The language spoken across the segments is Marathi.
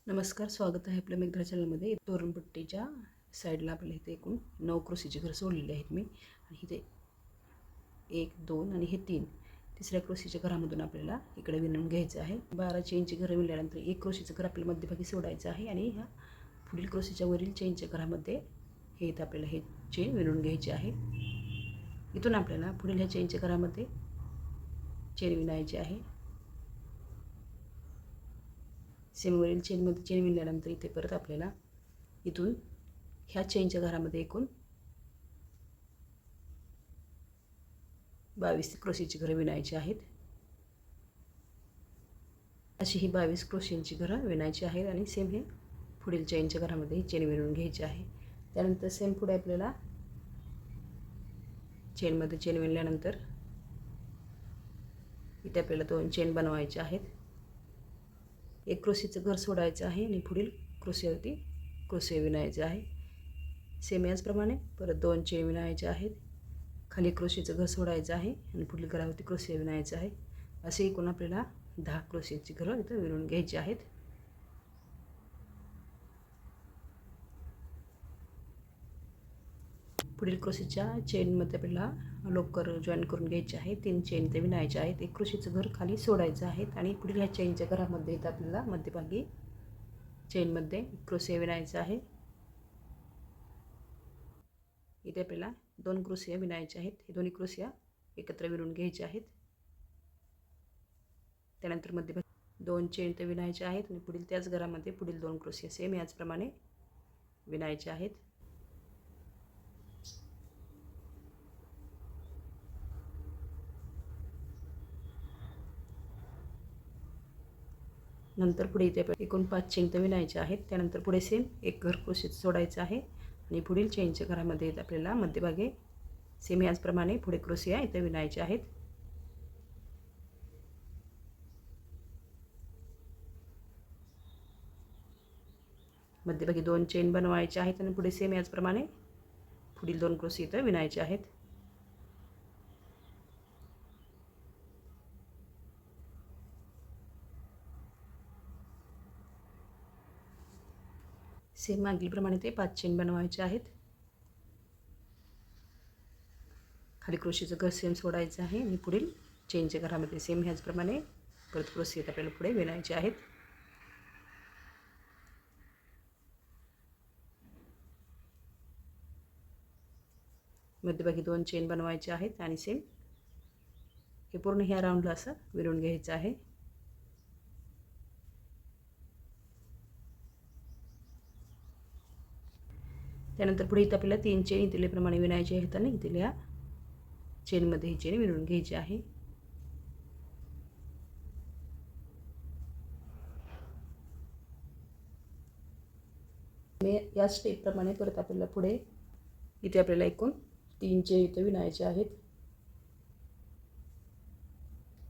नमस्कार, स्वागत आहे आपल्या मेघधरा चॅनलमध्ये. तोरणपट्टीच्या साईडला आपल्याला इथे एकूण 9 क्रोशीचे घर सोडलेले आहेत मी. आणि इथे 1, 2 आणि हे 3 तिसऱ्या क्रोशीच्या घरामधून आपल्याला इकडे विणून घ्यायचं आहे. 12 चेनची घरं विणल्यानंतर एक क्रोशीचं घर आपल्याला मध्यभागी सोडायचं आहे आणि ह्या पुढील क्रोशीच्या वरील चेनच्या घरामध्ये हे इथं आपल्याला हे चेन विणून घ्यायचे आहे. इथून आपल्याला पुढील ह्या चेनच्या घरामध्ये चेन विणायची आहे. सेमवरील चेनमध्ये चेन विणल्यानंतर इथे परत आपल्याला इथून ह्या चेनच्या घरामध्ये एकूण 22 क्रोशीची घरं विणायची आहेत. अशी ही 22 क्रोशींची घरं विणायची आहेत आणि सेम हे पुढील चेनच्या घरामध्ये ही चेन विणून घ्यायची आहे. त्यानंतर सेम पुढे आपल्याला चेनमध्ये चेन विणल्यानंतर इथे आपल्याला 2 चेन बनवायचे आहेत. एक क्रोशीचं घर सोडायचं आहे आणि पुढील क्रोशीवरती क्रोशे विणायचे आहे. सेम याचप्रमाणे परत 2 चेन विणायचे आहेत. खाली क्रोशीचं घर सोडायचं आहे आणि पुढील घरावरती क्रोशे विणायचे आहे. असे एकूण आपल्याला 10 क्रोशीची घरं इथं विणून घ्यायची आहेत. पुढील क्रोशीच्या चेनमध्ये आपल्याला लोकर जॉईन करून घ्यायचे आहे. 3 चेन ते विणायचे आहेत. एक क्रोशीचं घर खाली सोडायचं आहे आणि पुढील ह्या चेनच्या घरामध्ये इथं आपल्याला मध्यभागी चेनमध्ये क्रोशे विणायचं आहे. इथे आपल्याला 2 क्रोशिया विणायच्या आहेत. हे दोन्ही क्रोशिया एकत्र विणून घ्यायचे आहेत. त्यानंतर मध्यभागी 2 चेन ते विणायचे आहेत आणि पुढील त्याच घरामध्ये पुढील 2 क्रोशिया सेम याचप्रमाणे विणायचे आहेत. नंतर पुढे इथे एकूण 5 चेन ते विणायचे आहेत. त्यानंतर पुढे सेम एक घर क्रोशेट सोडायचं आहे आणि पुढील चेनच्या घरामध्ये आपल्याला मध्यभागी सेम याचप्रमाणे पुढे क्रोशिया इथे विणायचे आहेत. मध्यभागी 2 चेन बनवायचे आहेत आणि पुढे सेम याचप्रमाणे पुढील 2 क्रोशिया इथे विणायचे आहेत. सेम मागीलप्रमाणे ते 5 चेन बनवायचे आहेत. खाली क्रोशीचं घर सेम सोडायचं आहे आणि पुढील चेनच्या घरामध्ये सेम ह्याचप्रमाणे परत क्रोशिया आपल्याला पुढे विणायचे आहेत. मध्यभागी 2 चेन बनवायचे आहेत आणि सेम हे पूर्ण ह्या राऊंडला असं विणून घ्यायचं आहे. त्यानंतर पुढे इथं आपल्याला 3 चेन इथल्याप्रमाणे विणायचे आहेत आणि इथल्या चेनमध्ये ही चेन विणून घ्यायची आहे. या स्टेपप्रमाणे परत आपल्याला पुढे इथे आपल्याला एकूण 3 चेन इथे विणायचे आहेत.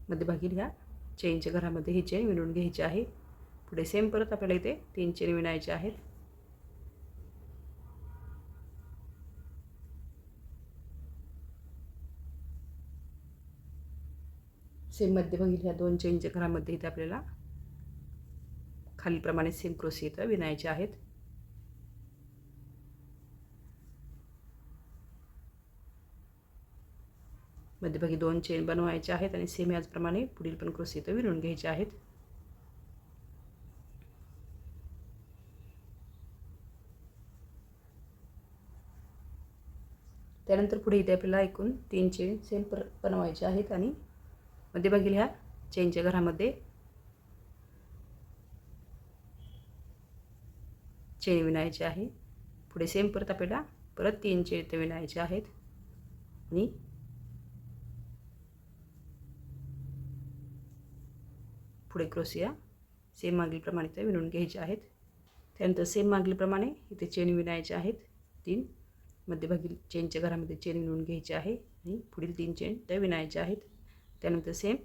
मध्यभागी ह्या चेनच्या घरामध्ये ही चेन विणून घ्यायची आहे. पुढे सेम परत आपल्याला इथे 3 चेन विणायचे आहेत. सेम मध्यभागी ह्या 2 चेनच्या घरामध्ये इथे आपल्याला खालीप्रमाणे सेम क्रोशे इथं विणायचे आहेत. मध्यभागी 2 चेन बनवायचे आहेत आणि सेम याचप्रमाणे पुढील पण क्रोशे इथं विणून घ्यायचे आहेत. त्यानंतर पुढे इथे आपल्याला एकूण 3 चेन सेम बनवायचे आहेत आणि मध्यभागी ह्या चेनच्या घरामध्ये चेन विणायचे आहे. पुढे सेम परत आपल्याला परत 3 चेन इथे विणायचे आहेत आणि पुढे क्रोशिया सेम मागीलप्रमाणे इथे विणून घ्यायचे आहेत. त्यानंतर सेम मागीलप्रमाणे इथे चेन विणायचे आहेत 3. मध्यभागी चेनच्या घरामध्ये चेन विणून घ्यायचे आहे आणि पुढील 3 चेन त्या विणायच्या आहेत. त्यानंतर सेम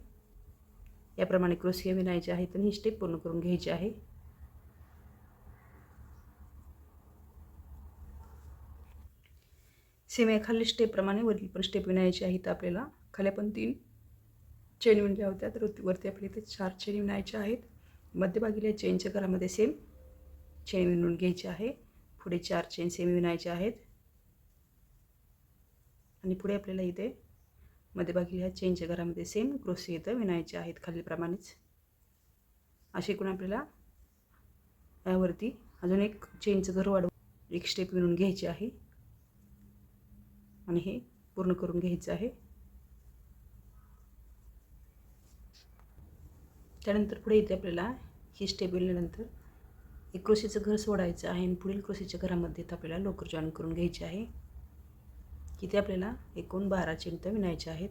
याप्रमाणे क्रोशिया विणायचे आहेत आणि ही स्टेप पूर्ण करून घ्यायची आहे. सेम या खाली स्टेपप्रमाणे वरती पण स्टेप विणायची आहे. तर आपल्याला खाली पण 3 चेन विणल्या होत्या तर वरती आपल्या इथे 4 चेन विणायच्या आहेत. मध्यभागीला चेनच्या घरामध्ये सेम चेन विणून घ्यायची आहे. पुढे 4 चेन सेम विणायचे आहेत आणि पुढे आपल्याला इथे मध्यभागी ह्या चेनच्या घरामध्ये सेम क्रोशे इथं विणायचे आहेत खालीलप्रमाणेच. असे करून आपल्याला यावरती अजून एक चेनचं घर वाढवून एक स्टेप विणून घ्यायची आहे आणि हे पूर्ण करून घ्यायचं आहे. त्यानंतर पुढे इथे आपल्याला ही स्टेप विणल्यानंतर एक क्रोशेचं घर सोडायचं आहे आणि पुढील क्रोशेच्या घरामध्ये आपल्याला लोकर जॉईन करून घ्यायचे आहे. इथे आपल्याला एकूण 12 चेन तर विणायचे आहेत.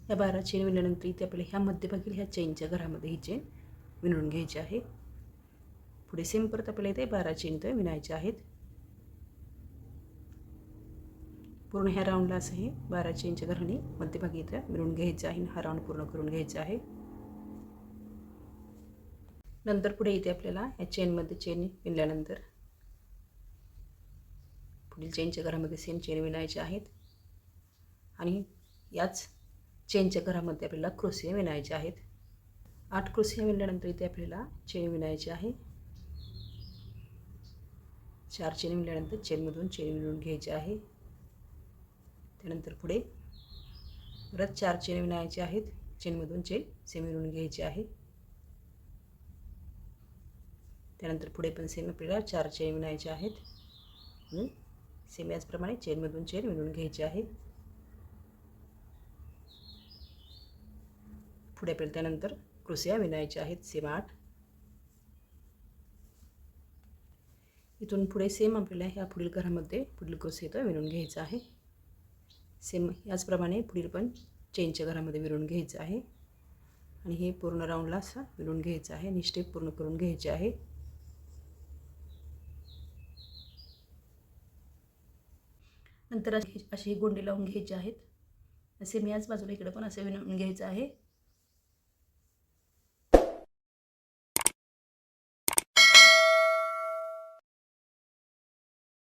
या 12 चेन विणल्यानंतर इथे आपल्याला ह्या मध्यभागी ह्या चेनच्या घरामध्ये ही चेन विणून घ्यायची आहे. पुढे सेम परत आपल्याला इथे 12 चेन तर विणायचे आहेत. पूर्ण ह्या राऊंडला असं हे 12 चेनच्या घराने मध्यभागी इथं विणून घ्यायचं आहे. हा राऊंड पूर्ण करून घ्यायचा आहे. नंतर पुढे इथे आपल्याला या चेनमध्ये चेन विणल्यानंतर पुढील चेनच्या घरामध्ये सेम चेन विणायचे आहेत आणि याच चेनच्या घरामध्ये आपल्याला क्रोशे विणायचे आहेत. 8 क्रोशे विणल्यानंतर इथे आपल्याला चेन विणायची आहे. 4 चेन विणल्यानंतर चेनमधून चेन विणून घ्यायची आहे. त्यानंतर पुढे परत 4 चेन विणायचे आहेत. चेनमधून चेन सेम विणून घ्यायची आहे. त्यानंतर पुढे पण सेम आपल्याला 4 चेन विणायचे आहेत आणि सेम याचप्रमाणे चेनमधून चेन विणून घ्यायची आहे. पुढे आपल्याला त्यानंतर क्रोशे विणायचे आहेत सेम 8. इथून पुढे सेम आपल्याला ह्या पुढील घरामध्ये पुढील क्रोशे इथं विणून घ्यायचं आहे. सेम याचप्रमाणे पुढील पण चेनच्या घरामध्ये विणून घ्यायचं आहे आणि हे पूर्ण राऊंडला असं विणून घ्यायचं आहे आणि स्टेप पूर्ण करून घ्यायची आहे. नंतर अशी गोंडी लावून घ्यायची आहेत. सेम याच बाजूला इकडे पण असं विणून घ्यायचं आहे.